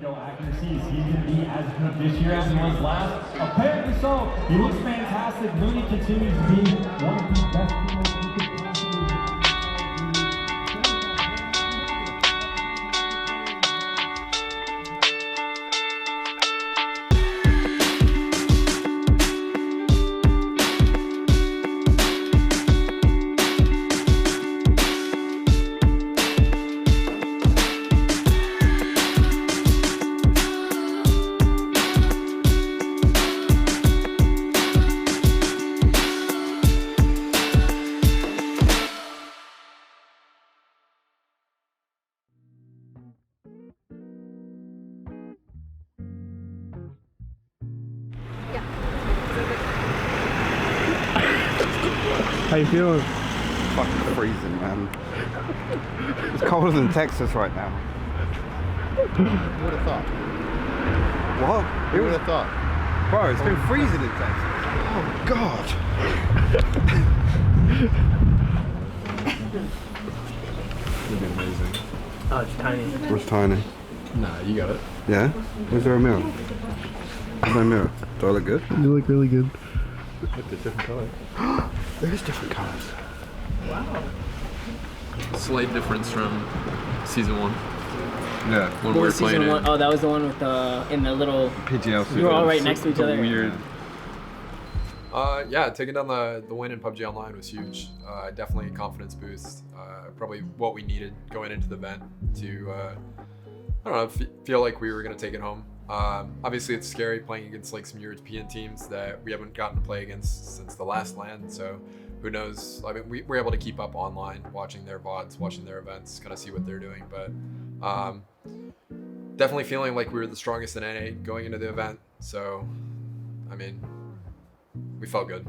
no accuracies. He's going to be as good this year as he was last. Apparently so. He looks fantastic. Mooney continues to be one of the best teammates you could possibly get. How you feeling? Fucking freezing, man. It's colder than Texas right now. Who would have thought? What? Who would have thought? Bro, it's been freezing in Texas. Oh, God. It'd be amazing. Oh, it's tiny. What's tiny? Nah, you got it. Yeah? Is there a mirror? There's no mirror. Do I look good? You look really good. Look, they're different colors. There is different colours. Wow. Slight difference from season 1. Yeah. When What we were was playing season it. one? Oh, that was the one with in the little. PGL. You were all right next to each other. Weird. Yeah, taking down the win in PUBG Online was huge. Definitely a confidence boost. Probably what we needed going into the event to, I don't know, feel like we were going to take it home. Obviously, it's scary playing against like some European teams that we haven't gotten to play against since the last LAN. So who knows? I mean, we were able to keep up online, watching their VODs, watching their events, kind of see what they're doing. But definitely feeling like we were the strongest in NA going into the event. So, I mean, we felt good.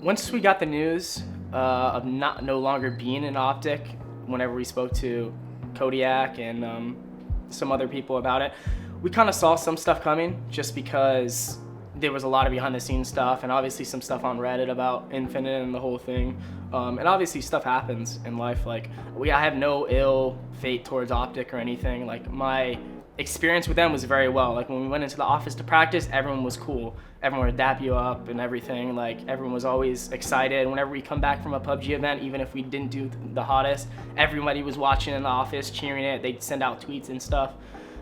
Once we got the news of no longer being in Optic, whenever we spoke to Kodiak and some other people about it, we kind of saw some stuff coming just because there was a lot of behind the scenes stuff and obviously some stuff on Reddit about Infinite and the whole thing. And obviously stuff happens in life. Like I have no ill fate towards Optic or anything. Like my experience with them was very well. Like when we went into the office to practice, everyone was cool. Everyone would dap you up and everything. Like everyone was always excited. Whenever we come back from a PUBG event, even if we didn't do the hottest, everybody was watching in the office, cheering it. They'd send out tweets and stuff.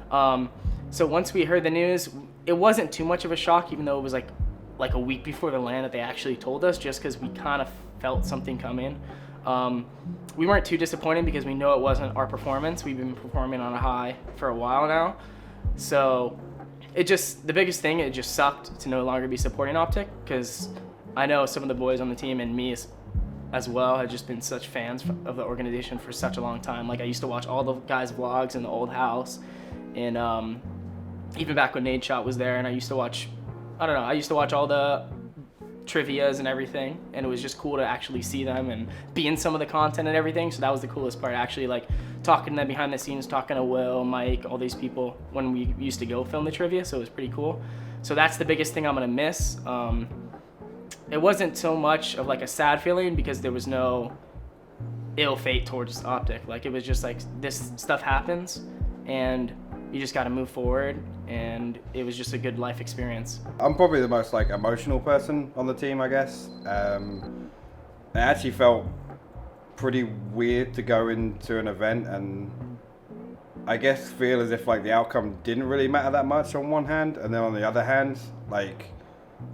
So once we heard the news, it wasn't too much of a shock, even though it was like a week before the LAN that they actually told us, just because we kind of felt something coming. We weren't too disappointed because we know it wasn't our performance. We've been performing on a high for a while now. So the biggest thing, it just sucked to no longer be supporting Optic, because I know some of the boys on the team and me as well had just been such fans of the organization for such a long time. Like I used to watch all the guys' vlogs in the old house, and even back when Nadeshot was there, and I used to watch all the trivias and everything, and it was just cool to actually see them and be in some of the content and everything. So that was the coolest part, actually, like talking to them behind the scenes, talking to Will, Mike, all these people when we used to go film the trivia. So it was pretty cool. So that's the biggest thing I'm gonna miss. It wasn't so much of like a sad feeling because there was no ill fate towards Optic. Like it was just like this stuff happens and you just got to move forward, and it was just a good life experience. I'm probably the most like emotional person on the team, I guess. It actually felt pretty weird to go into an event and I guess feel as if like the outcome didn't really matter that much on one hand, and then on the other hand, like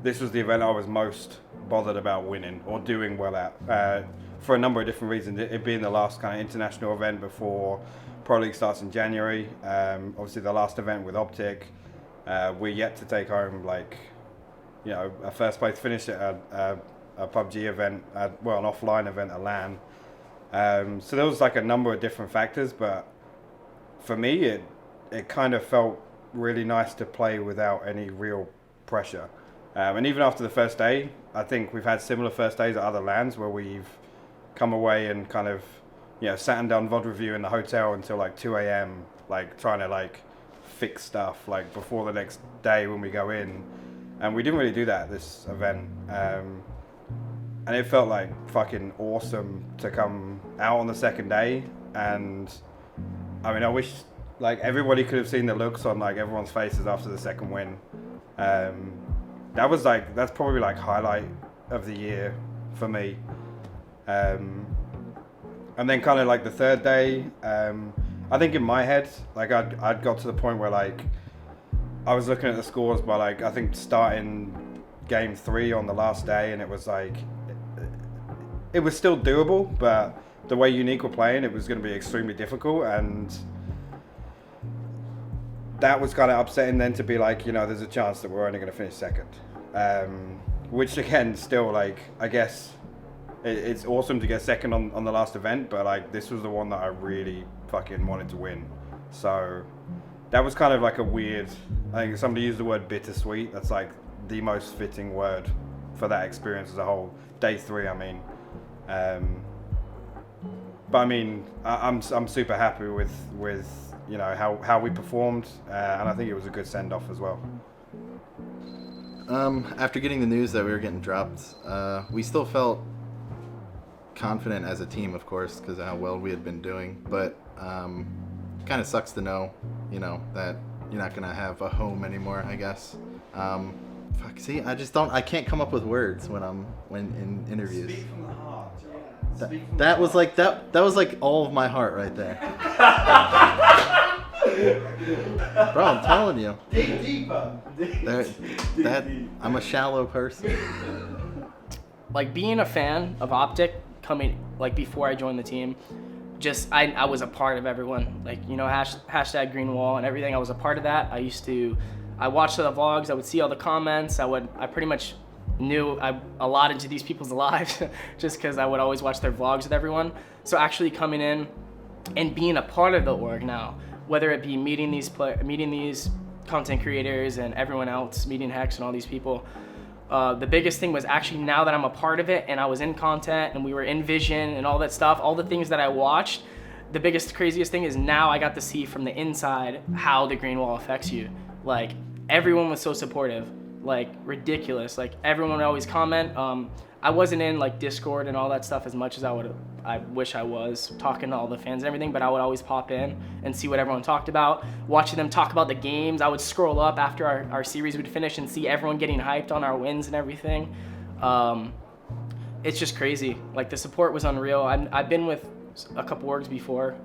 this was the event I was most bothered about winning or doing well at for a number of different reasons. It being the last kind of international event before Pro League starts in January. Obviously the last event with Optic. We're yet to take home a first place finish at a PUBG event, an offline event, a LAN. So there was like a number of different factors, but for me it kind of felt really nice to play without any real pressure. And even after the first day, I think we've had similar first days at other LANs where we've come away and kind of sat and done VOD review in the hotel until like 2 a.m. like trying to like fix stuff like before the next day when we go in, and we didn't really do that at this event, and it felt like fucking awesome to come out on the second day. And I mean, I wish like everybody could have seen the looks on like everyone's faces after the second win. That's probably like highlight of the year for me. And then kind of like the third day, I think in my head, like I'd got to the point where like I was looking at the scores by like I think starting game 3 on the last day, and it was like it was still doable, but the way Unique were playing, it was going to be extremely difficult, and that was kind of upsetting then to be like, you know, there's a chance that we're only going to finish second, which again, still like, I guess it's awesome to get second on the last event, but like this was the one that I really fucking wanted to win. So that was kind of like a weird, I think somebody used the word bittersweet. That's like the most fitting word for that experience as a whole. Day 3, I mean. But I mean, I'm super happy with you know how we performed, and I think it was a good send off as well. After getting the news that we were getting dropped, we still felt confident as a team, of course, because of how well we had been doing. But kind of sucks to know, you know, that you're not gonna have a home anymore, I guess. See, I can't come up with words when in interviews. Speak from the heart. That was like all of my heart right there. Bro, I'm telling you. Dig deeper. I'm a shallow person. Like being a fan of Optic coming like before I joined the team, just I was a part of everyone. Like, you know, hashtag Green Wall and everything. I was a part of that. I watched the vlogs. I would see all the comments. I pretty much knew a lot into these people's lives just because I would always watch their vlogs with everyone. So actually coming in and being a part of the org now, whether it be meeting these content creators and everyone else, meeting Hex and all these people, the biggest thing was actually now that I'm a part of it and I was in content and we were in Vision and all that stuff, all the things that I watched, the biggest, craziest thing is now I got to see from the inside how the Green Wall affects you. Like, everyone was so supportive, like ridiculous. Like, everyone would always comment. I wasn't in like Discord and all that stuff as much as I wish I was, talking to all the fans and everything, but I would always pop in and see what everyone talked about, watching them talk about the games. I would scroll up after our series would finish and see everyone getting hyped on our wins and everything. It's just crazy. Like, the support was unreal. I've been with a couple orgs before,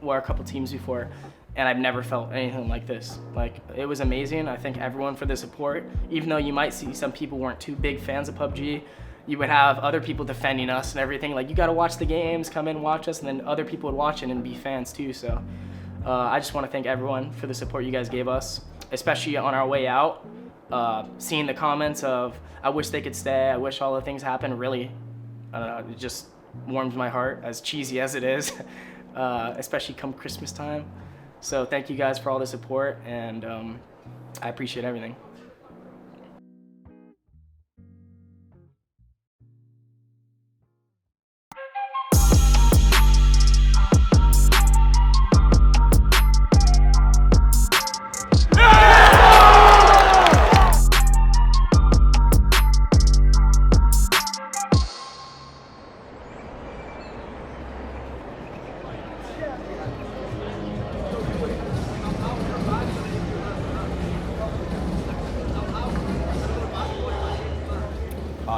or a couple teams before, and I've never felt anything like this. Like, it was amazing. I thank everyone for the support. Even though you might see some people weren't too big fans of PUBG, you would have other people defending us and everything. Like, you gotta watch the games, come in, watch us, and then other people would watch it and be fans too. So I just wanna thank everyone for the support you guys gave us, especially on our way out. Seeing the comments of, I wish they could stay, I wish all the things happened, really, I don't know, it just warms my heart, as cheesy as it is, especially come Christmas time. So thank you guys for all the support, and I appreciate everything.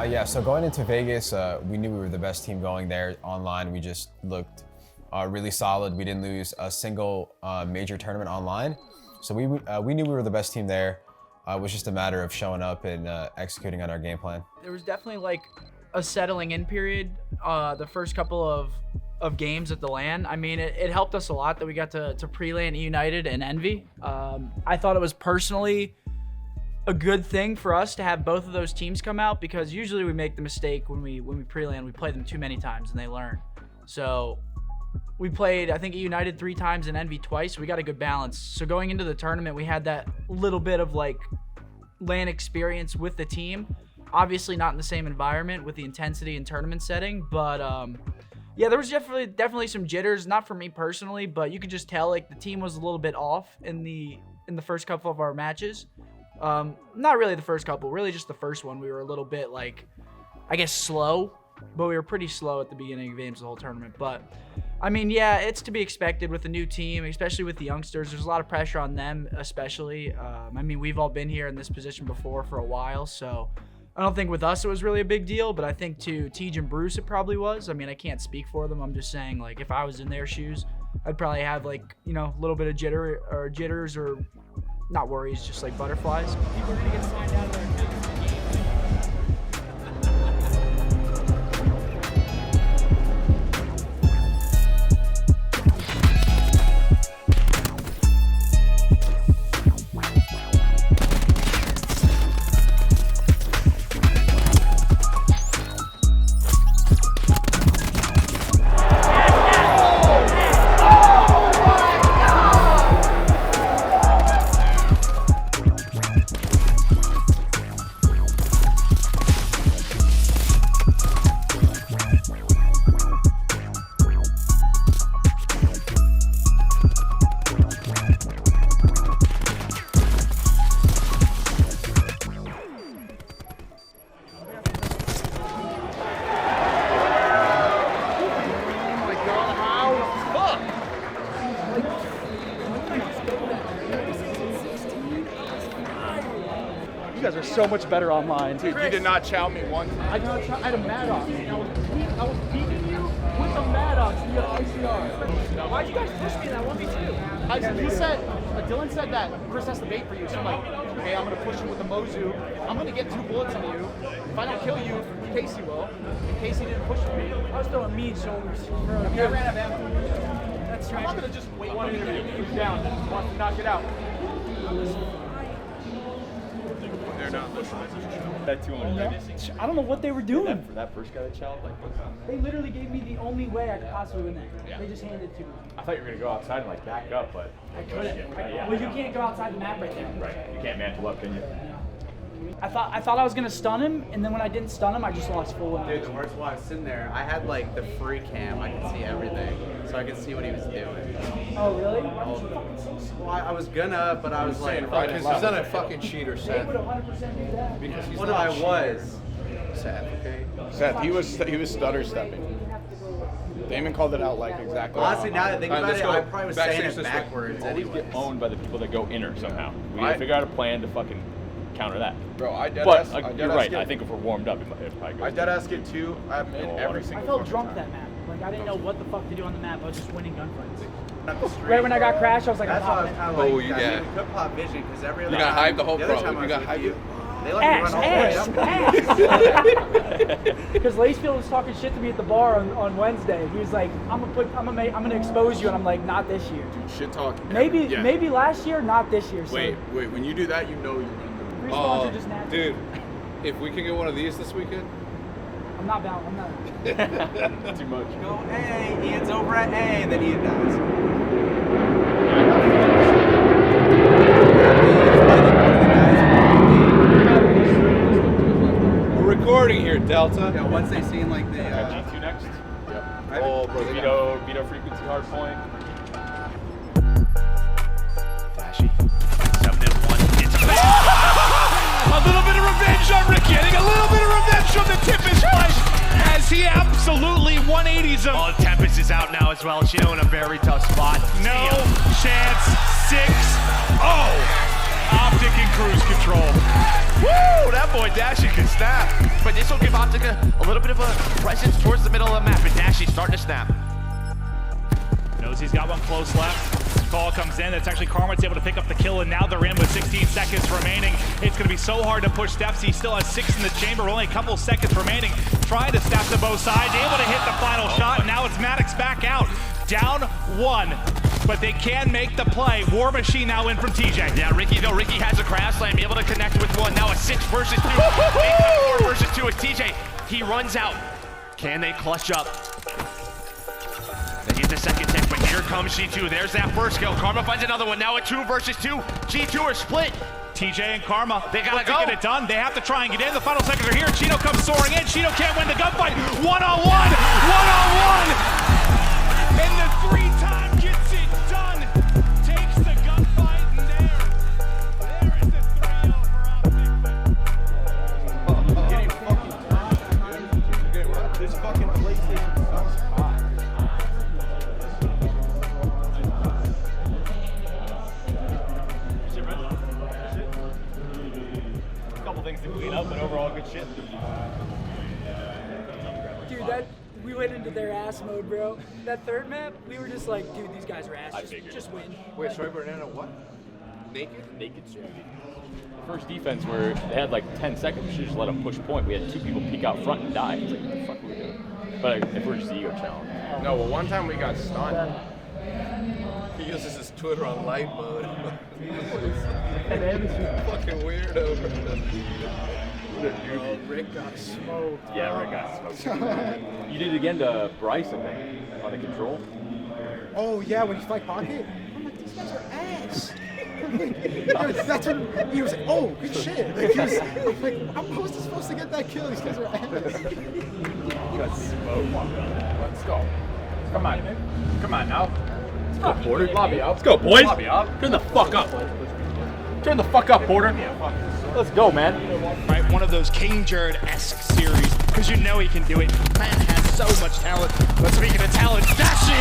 Yeah, so going into Vegas, we knew we were the best team going there. Online, we just looked really solid. We didn't lose a single major tournament online. So we knew we were the best team there. It was just a matter of showing up and executing on our game plan. There was definitely like a settling in period the first couple of games at the LAN. I mean, it helped us a lot that we got to pre-LAN United and Envy. I thought it was personally a good thing for us to have both of those teams come out, because usually we make the mistake when we pre-LAN, we play them too many times and they learn. So we played, I think, United 3 times and Envy twice. We got a good balance. So going into the tournament, we had that little bit of like LAN experience with the team. Obviously not in the same environment with the intensity and tournament setting, but yeah, there was definitely some jitters, not for me personally, but you could just tell like the team was a little bit off in the first couple of our matches. Not really the first couple, really just the first one. We were a little bit like, I guess, slow, but we were pretty slow at the beginning of games the whole tournament. But I mean, yeah, it's to be expected with a new team, especially with the youngsters. There's a lot of pressure on them, especially. I mean, we've all been here in this position before for a while, so I don't think with us it was really a big deal, but I think to Tej and Bruce it probably was. I mean, I can't speak for them. I'm just saying, like, if I was in their shoes, I'd probably have, like, you know, a little bit of jitters or not worries, just like butterflies. People are gonna get signed out of their accounts for games. You guys are so much better online. Dude, you did not chow me one time. I had a Maddox, and I was beating you with a Maddox via ICR. Why'd you guys push me in that 1v2? He said, Dylan said that Chris has to bait for you, so I'm like, okay, I'm gonna push him with the Mozu. I'm gonna get 2 bullets on you. If I don't kill you, Casey will. And Casey didn't push me. I was throwing mean shoulders. I ran out of ammo. That's right. I'm not gonna just wait one minute to get you down and want to knock it out. They're not listening. That 200. I don't know what they were doing. For that first guy that chowed, like, They literally gave me the only way I could possibly win that. Yeah. They just handed it to me. I thought you were gonna go outside and like back up, but I couldn't. Well, you can't go outside the map right there. Right, you can't mantle up, can you? I thought I was gonna stun him, and then when I didn't stun him, I just lost full win. Dude, the worst while I was sitting there, I had like the free cam. I could see everything, so I could see what he was doing. Oh really? Why didn't you fucking say so? Well, I was gonna, but I was like, Because he's not a fucking cheater, They Seth. would 100% do that. Because he's what not I a cheater. was. Seth, okay. Seth, he was stutter stepping. Damon called it out like exactly. Honestly, now that I think about it, I probably was saying backstage it this way. backwards Always anyways. get owned by the people that go inner somehow. We gotta figure out a plan to fucking counter that. Bro, I dead But ass. you're right. I think if we're warmed up, it probably goes. I dead ass get 2. I admit Oh, every I single. I felt fucking drunk time. that map. Like I didn't know what the fuck to do on the map. I was just winning gunfights. At the street. Right when I got crashed, I was like, That's I'm why I was popping. kind of like, Oh, you I got- mean, we could pop vision because every other You got time, hyped the whole the other pro. time You I got was hyped with you, it. they let me run all the way up. Because Lacefield was talking shit to me at the bar on Wednesday. He was like, I'm gonna expose you, and I'm like, not this year. Dude, shit talking. Maybe last year, not this year. So Wait. When you do that, you know you're gonna do it. respawns are just natural. Dude, if we can get one of these this weekend, I'm not bound. I'm not. Too much. Go A, Ian's over at A, and then Ian dies. we're recording here, Delta. Yeah, once they seen like the G2 next. Yep. Oh, bro. they got- Veto frequency hard point. A little bit of revenge on Rick, getting a little bit of revenge from the Tempest flesh as he absolutely 180s him. Oh, Tempest is out now as well. Chino in a very tough spot. No chance. 6-0. Optic in cruise control. Woo! That boy Dashy can snap. But this will give Optic a little bit of a presence towards the middle of the map, and Dashy's starting to snap. Knows he's got one close left. Call comes in. It's actually Karma's able to pick up the kill, and now they're in with 16 seconds remaining. It's going to be so hard to push steps. He still has 6 in the chamber, only a couple seconds remaining. Trying to snap to both sides, able to hit the final shot, and now it's Maddox back out. Down 1, but they can make the play. War Machine now in from TJ. Yeah, Ricky has a crash slam, able to connect with one. Now a 6 versus 2. 4 versus 2 with TJ. He runs out. Can they clutch up? They get the second tick, but here comes G2. There's that first kill. Karma finds another one. Now a 2 versus 2. G2 are split. TJ and Karma, They gotta look to go. get it done. They have to try and get in. The final seconds are here. Chino comes soaring in. Chino can't win the gunfight. One-on-one. And the 3-time gets it done. Takes the gunfight, and there is the 3-0 for Optic. This fucking PlayStation sucks hot. No, but overall good shit. Dude, we went into their ass mode, bro. That third map, we were just like, dude, these guys are ass. Just win. Wait, sorry, Banana, what? Naked? Naked smoothie. First defense where they had like 10 seconds, we should just let them push point. We had 2 people peek out front and die. It's like, what the fuck were we doing? But if we're just ego challenge. No, well, one time we got stunned. He uses his Twitter on light mode. Fucking weirdo. Oh, Rick got smoked. Yeah, Rick got smoked. You did it again to Bryce, I think, on the control. Oh, yeah, when he spiked pocket? I'm like, these guys are ass. That's when he was like, oh, good shit. Like, I'm like, how was he supposed to get that kill? These guys are ass. Got smoked. Let's go. Come on. Come on now. Let's go, Porter. Lobby up. Let's go, boys. Lobby up. Turn the fuck up. Turn the fuck up, Porter. Let's go, man. Right, one of those King Jared-esque series, because you know he can do it. Man has so much talent. But speaking of talent, Dashi!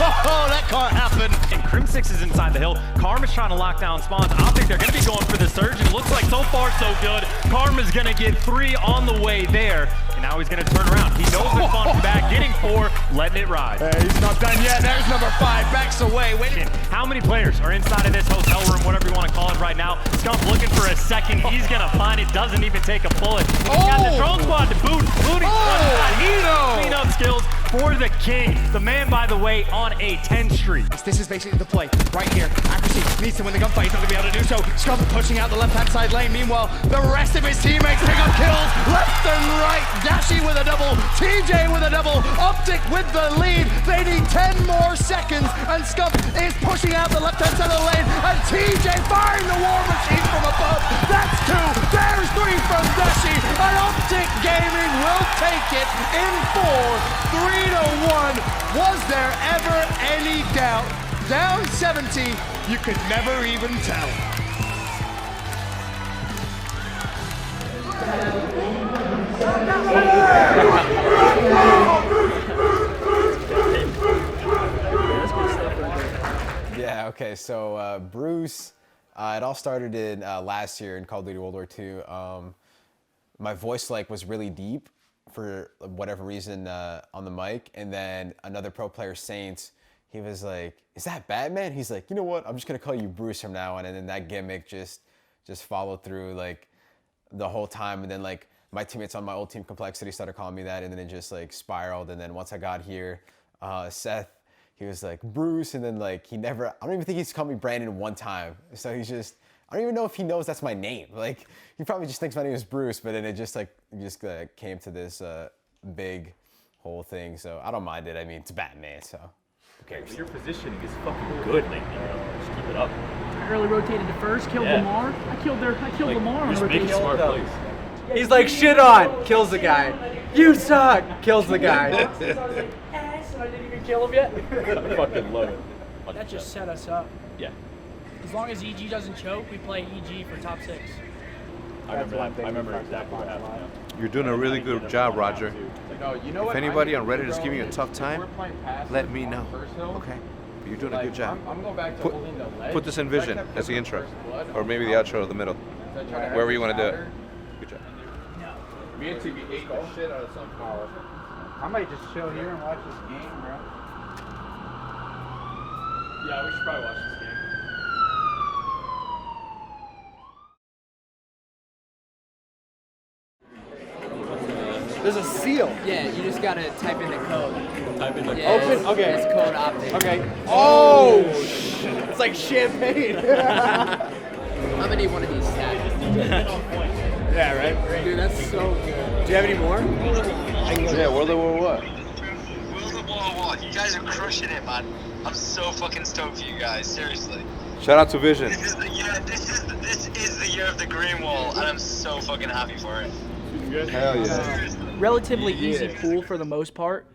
Oh, that can't happen. And Crim6 is inside the hill. Karma's trying to lock down spawns. I think they're going to be going for the surge, and it looks like so far so good. Karma's going to get 3 on the way there, and now he's going to turn around. He knows the fun's back, getting 4, letting it ride. Hey, he's not done yet. There's number 5, backs away. Waiting. How many players are inside of this hotel room, whatever you want to call it right now? SCUF looking for a second. He's going to find it. Doesn't even take a bullet. He's got the drone squad to boot. Booting clean up skills for the king. The man, by the way, on a 10 streak. This is basically the play right here. Accuracy needs to win the gunfight. He's not going to be able to do so. SCUF pushing out the left-hand side lane. Meanwhile, the rest of his teammates pick up kills left and right. Dashi with a double. TJ with a double. Optic with the lead. They need 10 more seconds. And SCUF is pushing out the left-hand side of the lane. And TJ firing the war machine from above. That's 2. There's 3 from Dashi. And Optic Gaming will take it in 4. 3-1. Was there ever any doubt? Down 70, you could never even tell. Yeah, okay, so Bruce, it all started in last year in Call of Duty World War II. My voice was really deep for whatever reason on the mic, and then another pro player, Saints, he was like, is that Batman? He's like, you know what, I'm just gonna call you Bruce from now on. And then that gimmick just followed through the whole time. And then my teammates on my old team, Complexity, started calling me that, and then it just spiraled. And then once I got here, Seth, he was like, Bruce, and then I don't even think he's called me Brandon one time. So he's just, I don't even know if he knows that's my name. He probably just thinks my name is Bruce, but then it just came to this big whole thing. So I don't mind it. I mean, it's Batman, so who cares? Your positioning is fucking good lately, Just keep it up. I early rotated to first, killed Lamar. I killed Lamar on the rotation. Smart plays. He's like, shit on, kills the guy. You suck, kills the guy. I didn't even kill him yet. I fucking love it. That just set us up. Yeah. As long as EG doesn't choke, we play EG for top 6. I remember exactly what happened. You're doing a really good job, Roger. No, you know If what? anybody on Reddit is giving you a tough time, We're playing passive let me on know. first hill. Okay? But you're doing a good job. I'm going back to Put, holding the ledge. put this in vision Like as the intro. first blood. Or maybe the outro of the middle. So I try to Wherever you want to do it. ladder. Good job. Me and TV ate the shit out of some power. I might just chill here and watch this game, bro. Yeah, we should probably watch this game. There's a seal. Yeah, you just gotta type in the code. Type in the Yeah, Open. it's- Okay. It's code Optic. Okay. Oh, it's like champagne. I'm gonna need one of these stats. Yeah, right? Dude, that's so good. Do you have any more? Yeah, World of War what? You guys are crushing it, man. I'm so fucking stoked for you guys, seriously. Shout out to Vision. This is the year of the green wall, and I'm so fucking happy for it. Hell yeah. Relatively easy pool for the most part.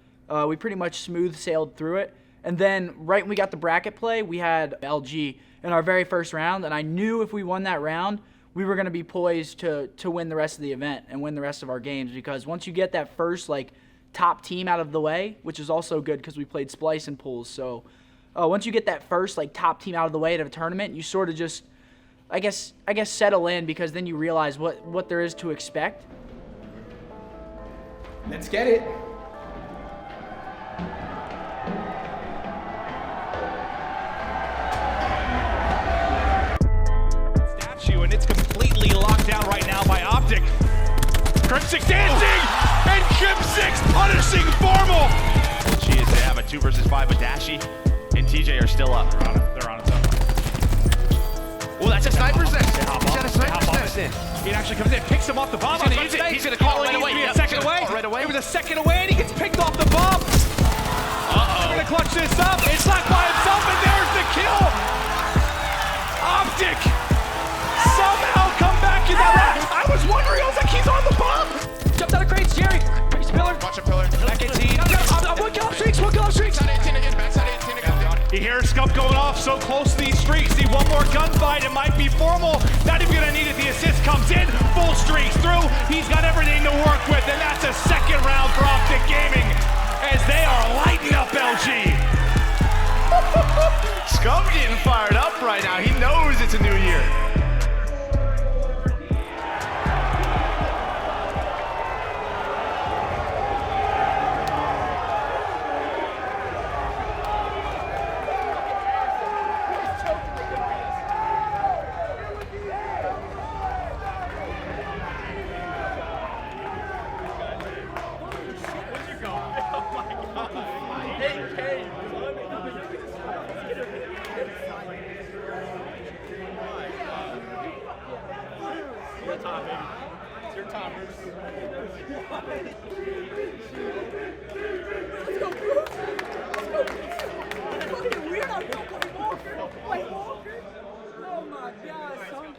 We pretty much smooth sailed through it. And then right when we got the bracket play, we had LG in our very first round. And I knew if we won that round, we were going to be poised to win the rest of the event and win the rest of our games. Because once you get that first top team out of the way, which is also good because we played splice and pools. So once you get that first top team out of the way at a tournament, you sort of just I guess settle in, because then you realize what there is to expect. Let's get it. Statue, and it's completely locked down right now by Optic. Crimson dancing, and Crim6 punishing Formal. She is to have a 2 versus 5, but Dashy and TJ are still up. They're on it. Oh, that's a sniper's nest. He's got a sniper's nest in. He actually comes in, picks him off the bomb. He's gonna call it right away. A second away. Right away. It was a second away, and he gets picked off the bomb. They're gonna clutch this up. It's not by himself, and there's the kill. Optic somehow come back in that round. I was wondering, I was like, he's on the bomb. Jumped out of crates, Jerry. Crazy pillar. Watch a pillar. Back 18. I'm 1 kill off streaks. 1 kill off streaks. You hear SCUF going off so close to these streaks. See one more gunfight. It might be Formal. Not even gonna need it. The assist comes in. Full streaks through. He's got everything to work with, and that's a second round for Optic Gaming as they are lighting up LG. SCUF getting fired up right now. He knows it's a new year.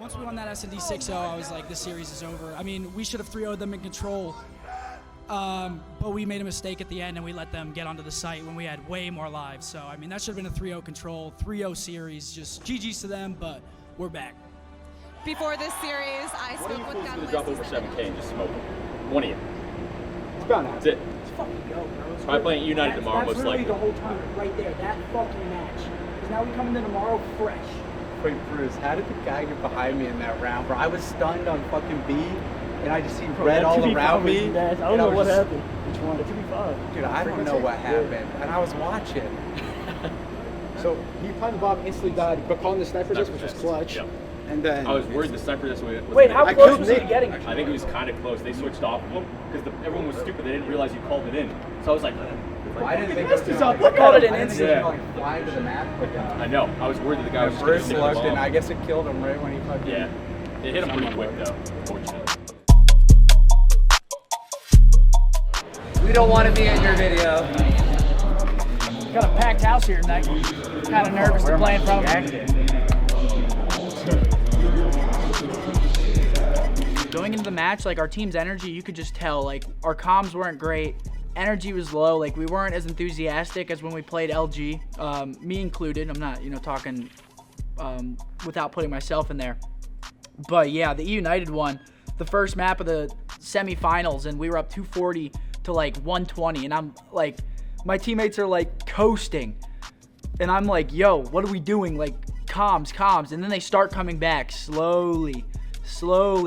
Once we won that S&D 6-0, I was like, this series is over. I mean, we should have 3-0'd them in control, but we made a mistake at the end, and we let them get onto the site when we had way more lives. So, I mean, that should have been a 3-0 control, 3-0 series. Just GG's to them, but we're back. Before this series, I spoke with Going to Gunless. drop over 7K and just smoke it. One of you. It's about That's it. Let's fucking go, bro. Probably playing United tomorrow, most likely. That's literally the whole time right there, that fucking match. Because now we come into tomorrow fresh. Wait, Bruce, how did the guy get behind me in that round, bro? I was stunned on fucking B, and I just see red all around me. I don't know what happened. Which one? The 2v5. Dude, I don't know what happened, and I was watching. So he planted the bomb, instantly died, but calling the sniper just, which was clutch. Yep. And then I was worried the sniper this way. Wait, how close was he getting? I think it was kind of close. They switched off him because everyone was stupid. They didn't realize you called it in. So I was like, I didn't think this up. Look at it in instant. Like flying to the map. I know. I was worried that the guy was just going to Bruce stick the looked, and bomb. I guess it killed him right when he fucking. Yeah. It hit him pretty quick though. Fortunately. We don't want to be in your video. Got a packed house here tonight. Kind of nervous to play in front of them. Going into the match, like our team's energy, you could just tell, like our comms weren't great. Energy was low, like we weren't as enthusiastic as when we played LG, me included. I'm not, talking without putting myself in there. But yeah, the United won the first map of the semifinals, and we were up 240 to like 120, and I'm like, my teammates are like coasting, and I'm like, yo, what are we doing? Like comms, and then they start coming back slowly,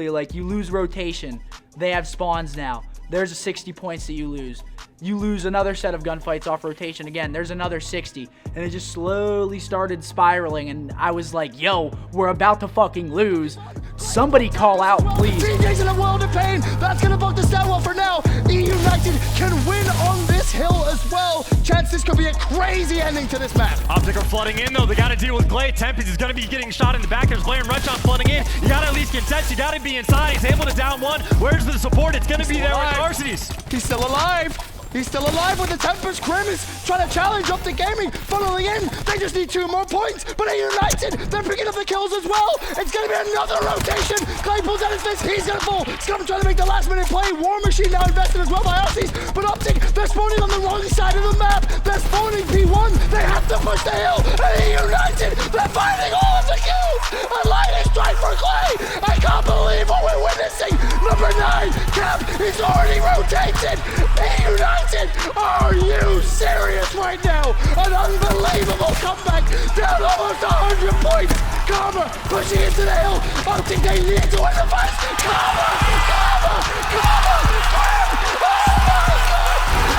like you lose rotation. They have spawns now. There's a 60 points that you lose. You lose another set of gunfights off rotation again. There's another 60. And it just slowly started spiraling. And I was like, yo, we're about to fucking lose. Somebody call out, please. TJ's in a world of pain. That's going to vote the Sandwell for now. E-United can win on this hill as well. Chance this could be a crazy ending to this match. Optic are flooding in though. They got to deal with Glay. Tempest is going to be getting shot in the back. There's Glay and Redshot flooding in. You got to at least contest. You got to be inside. He's able to down one. Where's the support? It's going to be there with Varsities. He's still alive. He's still alive with the Tempest. Krim is trying to challenge up the gaming, funneling in. They just need 2 more points, but E-United, they're picking up the kills as well. It's going to be another rotation. Clay pulls out his fist. He's going to fall. SCUF trying to make the last minute play. War Machine now invested as well by Aussies, but Optic, they're spawning on the wrong side of the map. They're spawning P1. They have to push the hill. And E-United, they're finding all of the kills. A lightning strike for Clay. I can't believe what we're witnessing. Number 9, Cap is already rotated. E-United, are you serious right now? An unbelievable comeback, down almost 100 points. Karma pushing into the hill. Optic they lead towards the fight. Karma! Grim! Oh my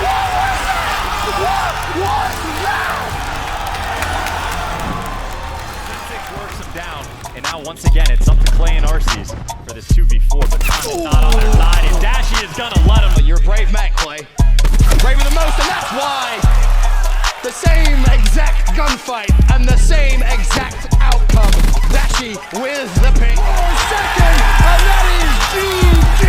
God! What was that? What was that? Works him down, and now once again it's up to Clay and Arcees for this 2v4, but time is not on their side, and Dashy is gonna let him. You're a brave man, Clay. Braver than most, and that's why the same exact gunfight and the same exact outcome. Dashy with the pick. Second, and that is GG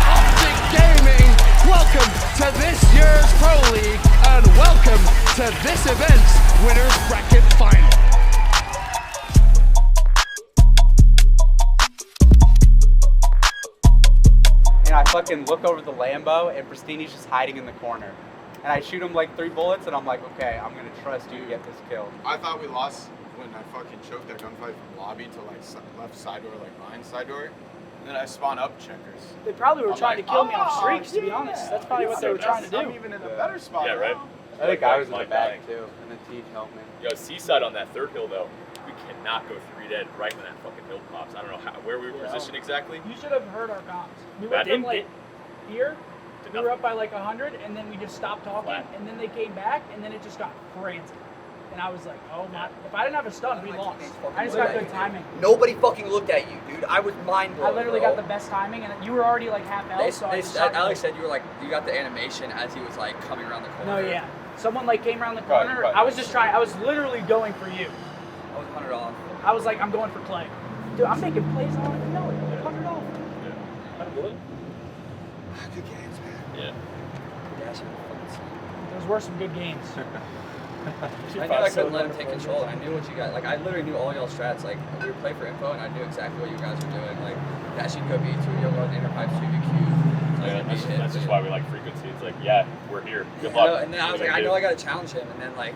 Optic Gaming. Welcome to this year's Pro League, and welcome to this event's Winners Bracket Final. And I fucking look over the Lambo, and Pristini's just hiding in the corner. And I shoot him like 3 bullets, and I'm like, okay, I'm gonna trust you to get this kill. I thought we lost when I fucking choked that gunfight from lobby to like left side door, like behind side door. And then I spawn up checkers. They probably were trying to kill me off streaks, to be honest. That's probably what they were trying to do. I'm even in a better spot. Yeah, right? I think I was in the back too, and then Teach helped me. Yo, Seaside on that third hill though, we cannot go 3 dead right when that fucking hill pops. I don't know where we were positioned exactly. You should have heard our comms. We That went from didn't- like here, we were up by like 100, and then we just stopped talking, and then they came back, and then it just got frantic. And I was like, oh my, if I didn't have a stun, we lost. I just got good timing. Nobody fucking looked at you, dude. I was mind blown. I literally got the best timing, and you were already like half health, so I just Alex said you were like, you got the animation as he was like coming around the corner. No, yeah. Someone like came around the corner. I was just trying. I was literally going for you. I was 100 off. I was like, I'm going for Clay. Dude, I'm making plays. I don't even know it. 100 off. Good games, man. Yeah. Those were some good games. I knew I couldn't let him take control, and I knew what you guys, like, I literally knew all y'all strats. Like, we were playing for info, and I knew exactly what you guys were doing. Like, Dashy could be 2 y'all going interpipe 2v2. Yeah, that's just why we like frequency. It's like, yeah, we're here. Good Yeah, luck. and then I was like, I know I gotta challenge him, and then like,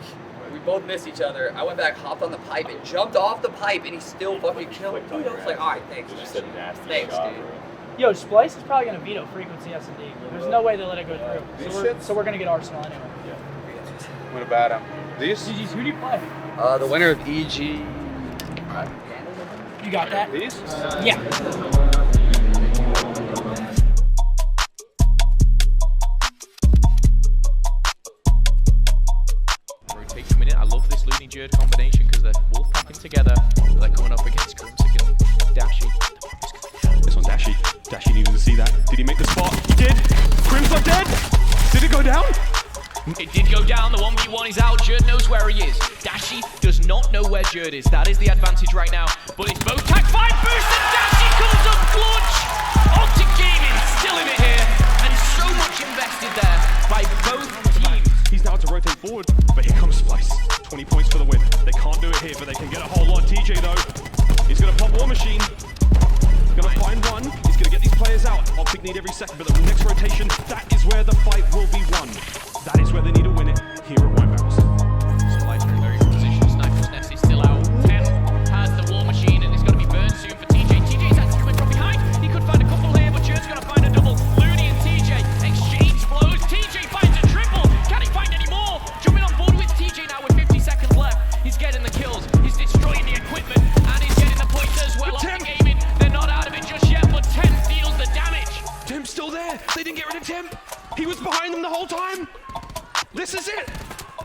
we both missed each other. I went back, hopped on the pipe, and jumped off the pipe, and he still fucking killed me. Dude, I was like, alright, thanks. Just a nasty Thanks, shot, dude. bro. Yo, Splice is probably going to veto frequency S&D. There's no way they let it go through. So we're going to get Arsenal anyway. What about him? These? GG's, who do you play? The winner of EG. You got that? These? Yeah. Rotate coming in. I love this Looney Jerd combination because they're wolf packing together. They're coming up against Crimson and Dashy. This one's Dashy. Dashy needed to see that. Did he make the spot? He did. Crim's not dead. Did it go down? It did go down. The 1v1 is out. Jerd knows where he is. Dashy does not know where Jerd is. That is the advantage right now. But it's both tag 5 boost and Dashy comes up clutch. Optic Gaming still in it here. And so much invested there by both teams. He's now to rotate forward, but here comes Splice. 20 points for the win. They can't do it here, but they can get a whole lot. TJ though, he's gonna pop War Machine. Gonna find one. He's gonna get these players out. Optic need every second, but the next rotation, that is where the fight will be won. That is where they need to win it here at White Barrels. Splice in a very good position. Sniper's Nest is still out. 10 has the War Machine, and it's gonna be burned soon for TJ. TJ's actually coming from behind. He could find a couple here, but Jerd's gonna find a double. Looney and TJ exchange blows. TJ finds a triple. Can he find any more? Jumping on board with TJ now with 50 seconds left. He's getting the kills. He's destroying the equipment, and he's getting the points as well. Optic Gaming, they're not out of it just yet, but 10 deals the damage. Tim's still there. They didn't get rid of Tim. He was behind them the whole time. This is it.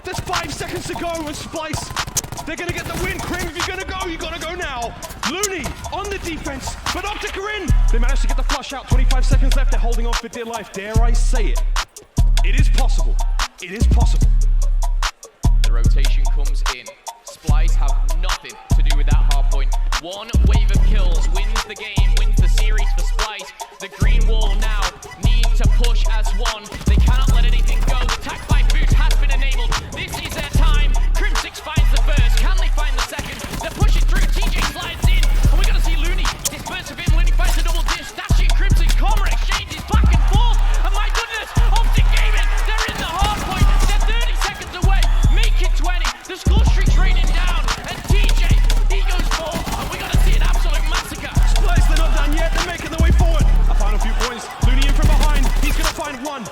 There's 5 seconds to go with Splice. They're gonna get the win. Kring, if you're gonna go, you gotta go now. Looney on the defense, but Optic are in. They managed to get the flush out. 25 seconds left. They're holding on for dear life. Dare I say it? It is possible. It is possible. The rotation comes in. Splice have nothing to do with that hard point. One wave of kills wins the game, wins the series for Splice. The green wall now need to push as one. They cannot let anything go. The attack by boost has been enabled. This is their time. Crimsix finds the first. Can they find the second? They're pushing through. TJ slides in. And we're going to see Looney disperse a bit. Looney finds a double dish. Dashy and Crimsix. Karma exchanges back and forth. And my goodness, Optic Gaming, they're in the hard point. They're 30 seconds away. Make it 20. The score streak's raining down. And TJ, he goes forward. And we're going to see an absolute massacre. Splice, they're not done yet. They're making their way forward. A final few points. Looney in from behind. He's gonna find one.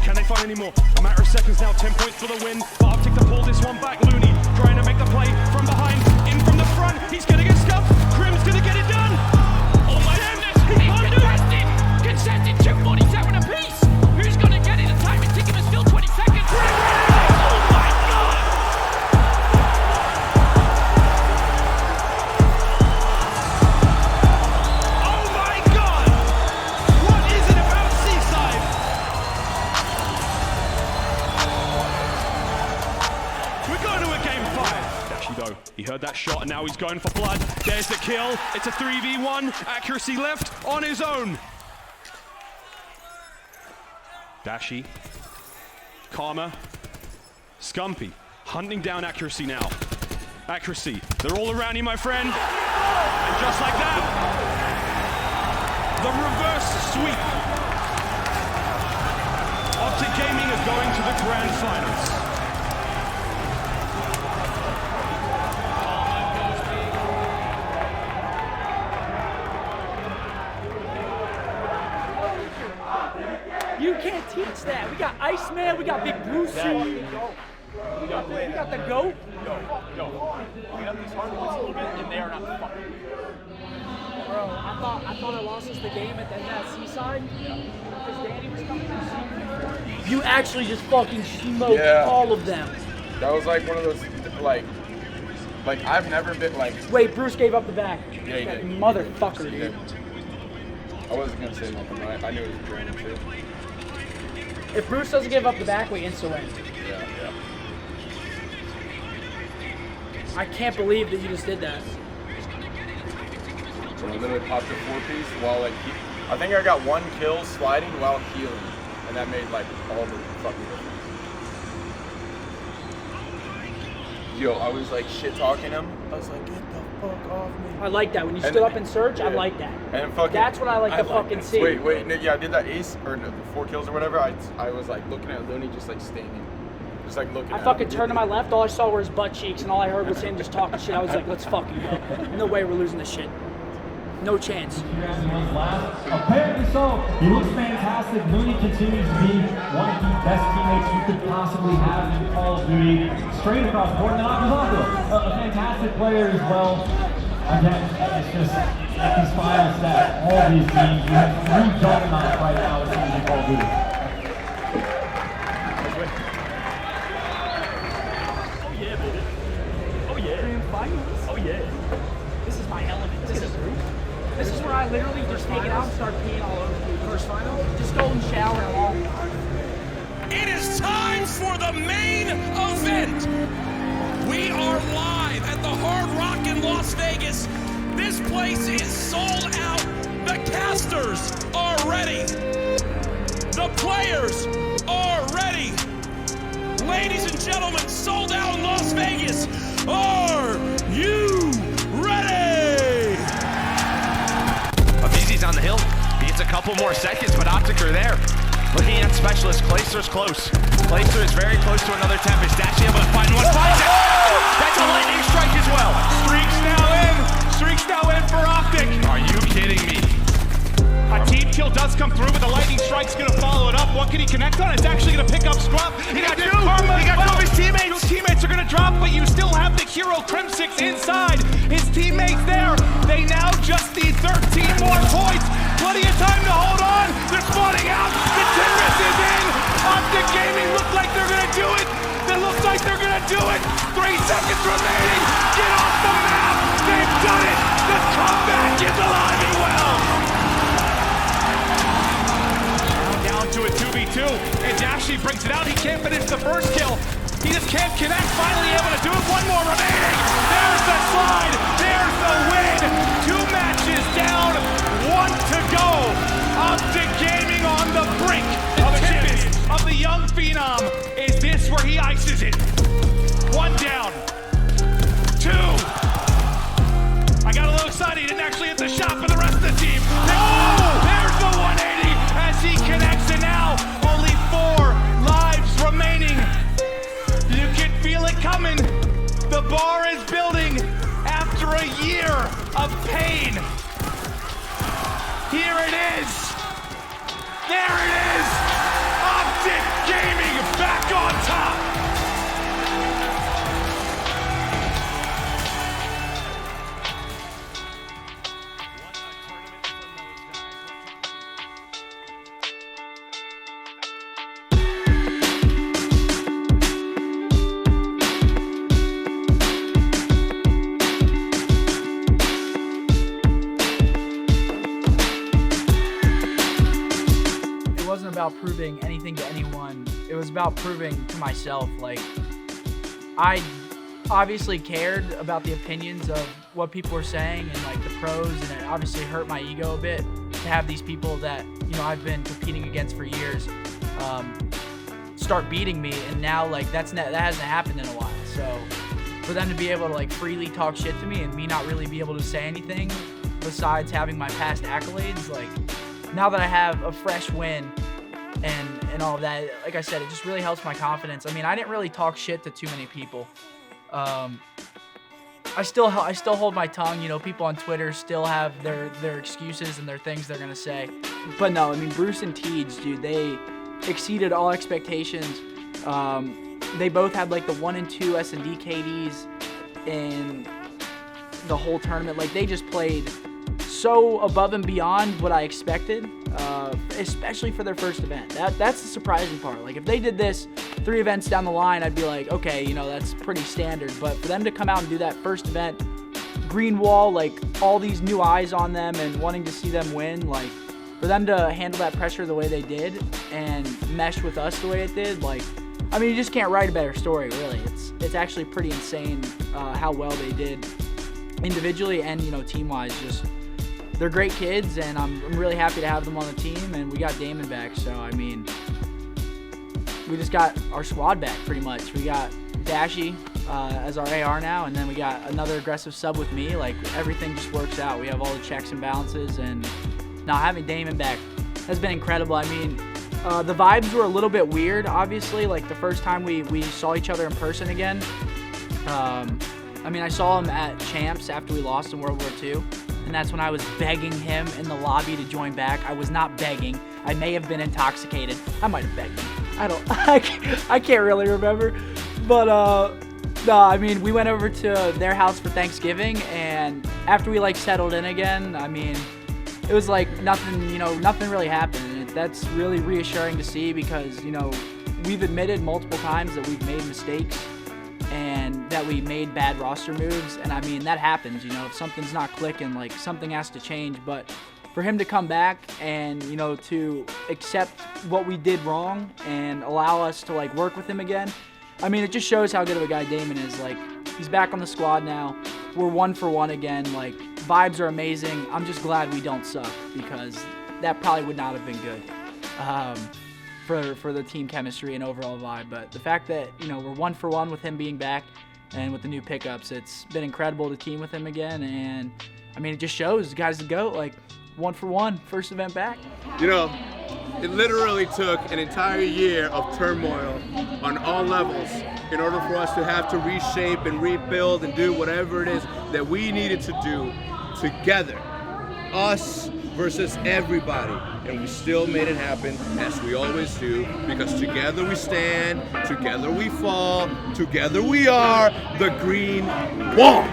Can they find any more? A matter of seconds now. 10 points for the win. But Optic to pull this one back. Looney trying to make the play from behind. In from the front. He's gonna get scuffed. he's going for blood. There's the kill. It's a 3v1. Accuracy left on his own. Dashy. Karma. Scumpy. Hunting down Accuracy now. Accuracy. They're all around you, my friend. And just like that, the reverse sweep. Optic Gaming are going to the grand finals. You can't teach that. We got Iceman, we got Big Brucey. We got the GOAT. Clean up these hardwoods a little bit, and they are not fucking. Bro, I thought I lost us the game at that seaside. Because Danny was coming to. You actually just fucking smoked all of them. That was like one of those like I've never been like. Wait, Bruce gave up the back. Yeah, he that did. Motherfucker, He dude. did. I wasn't gonna say nothing, but I knew it was draining too. If Bruce doesn't give up the back, we insta-win. Yeah. I can't believe that you just did that. So I literally popped a 4-piece while like I think I got 1 kill sliding while healing, and that made like all the fucking difference. Yo, I was like shit talking him. I was like, get the fuck off me. I like that. When you stood up in search, I like that. And fucking, that's what I like to fucking see. Wait, no, yeah, I did that ace or no, the 4 kills or whatever. I was like looking at Looney just like standing. Just like looking I at fucking him. turned to my left, all I saw were his butt cheeks, and all I heard was him just talking shit. I was like, let's fucking go. No way we're losing this shit. No chance. Apparently so. He looks fantastic. Looney continues to be one of the best teammates you could possibly have in Call of Duty. Straight across the board. And a fantastic player as well. Again, it's just at these finals that all these teams, you have 3 juggernauts right now in terms of Call of Duty. Oh yeah. This is my element. This is where I literally just take it out and start peeing all over you. First final, just go and shower and all. It is time for the main event. We are live at the Hard Rock in Las Vegas. This place is sold out. The casters are ready. The players are ready. Ladies and gentlemen, sold out in Las Vegas. Are you ready? Avizi's on the hill. He gets a couple more seconds, but Optic are there. Looking at Specialist, Glacer's close. Glacer is very close to another Tempest. Actually able to find one. Finds it! That's a lightning strike as well. Streaks now in for Optic. Are you kidding me? A team kill does come through, but the lightning strike's gonna follow it up. What can he connect on? It's actually gonna pick up SCUF. He got 2. He got 2 of his teammates. His teammates are gonna drop, but you still have the hero Crimsix inside. His teammates there. They now just need 13 more points. Plenty of time to hold on. They're spawning out. The Tempest is in. Optic Gaming look like they're gonna do it. It looks like they're gonna do it. 3 seconds remaining. Get off the map. They've done it. The comeback is alive and well. Down to a 2v2, and Dashy brings it out. He can't finish the first kill. He just can't connect. Finally able to do it. 1 more remaining. There's the slide. There's the win. 2 matches down. 1 to go. Optic Gaming on the brink of the young phenom. Is this where he ices it? 1 down. 2. I got a little excited. He didn't actually hit the shot for the rest of the team. Oh, there's the 180 as he connects, and now only 4 lives remaining. You can feel it coming. The bar is building after a year of pain. Here it is. There it is. Optic Gaming back on top. About proving anything to anyone. It was about proving to myself, like, I obviously cared about the opinions of what people were saying and like the pros, and it obviously hurt my ego a bit to have these people that, you know, I've been competing against for years start beating me, and now like that hasn't happened in a while. So for them to be able to like freely talk shit to me and me not really be able to say anything besides having my past accolades, like now that I have a fresh win and all of that, like I said, it just really helps my confidence. I mean, I didn't really talk shit to too many people. I still hold my tongue. You know, people on Twitter still have their excuses and their things they're gonna say. But no, I mean, Bruce and Tej, dude, they exceeded all expectations. They both had like the 1 and 2 S&D KDs in the whole tournament. Like, they just played so above and beyond what I expected, especially for their first event. That's the surprising part. Like, if they did this 3 events down the line, I'd be like, okay, you know, that's pretty standard. But for them to come out and do that first event, green wall, like all these new eyes on them and wanting to see them win, like for them to handle that pressure the way they did and mesh with us the way it did, like, I mean, you just can't write a better story, really. It's actually pretty insane how well they did individually and, you know, team-wise. Just, they're great kids, and I'm really happy to have them on the team, and we got Damon back, so, I mean, we just got our squad back, pretty much. We got Dashy as our AR now, and then we got another aggressive sub with me. Like, everything just works out. We have all the checks and balances, and now having Damon back has been incredible. I mean, the vibes were a little bit weird, obviously, like the first time we saw each other in person again. I mean, I saw him at Champs after we lost in World War II, and that's when I was begging him in the lobby to join back. I was not begging. I may have been intoxicated. I might have begged him. I can't really remember. But, no, I mean, we went over to their house for Thanksgiving, and after we, like, settled in again, I mean, it was like nothing, you know, nothing really happened. And that's really reassuring to see because, you know, we've admitted multiple times that we've made mistakes and that we made bad roster moves. And I mean, that happens, you know, if something's not clicking, like something has to change. But for him to come back and, you know, to accept what we did wrong and allow us to like work with him again, I mean, it just shows how good of a guy Damon is. Like, he's back on the squad now. We're 1 for 1 again. Like, vibes are amazing. I'm just glad we don't suck because that probably would not have been good for the team chemistry and overall vibe. But the fact that, you know, we're 1 for 1 with him being back and with the new pickups, it's been incredible to team with him again. And I mean, it just shows guys to go like 1 for 1, first event back. You know, it literally took an entire year of turmoil on all levels in order for us to have to reshape and rebuild and do whatever it is that we needed to do together. Us versus everybody. And we still made it happen, as we always do, because together we stand, together we fall, together we are the Green Wall.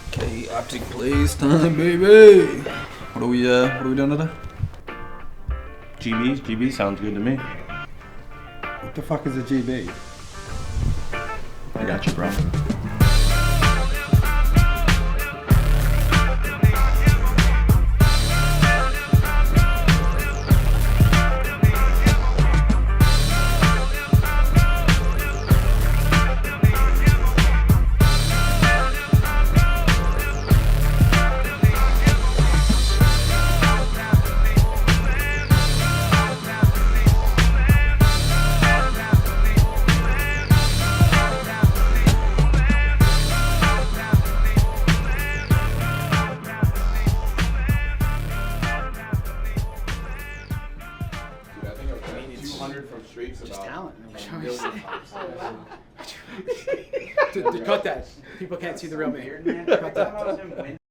Okay, Optic Blaze time, baby. What are we doing today? GB sounds good to me. What the fuck is a GB? I got you, bro. Cut that. People can't see the real me. Cut that.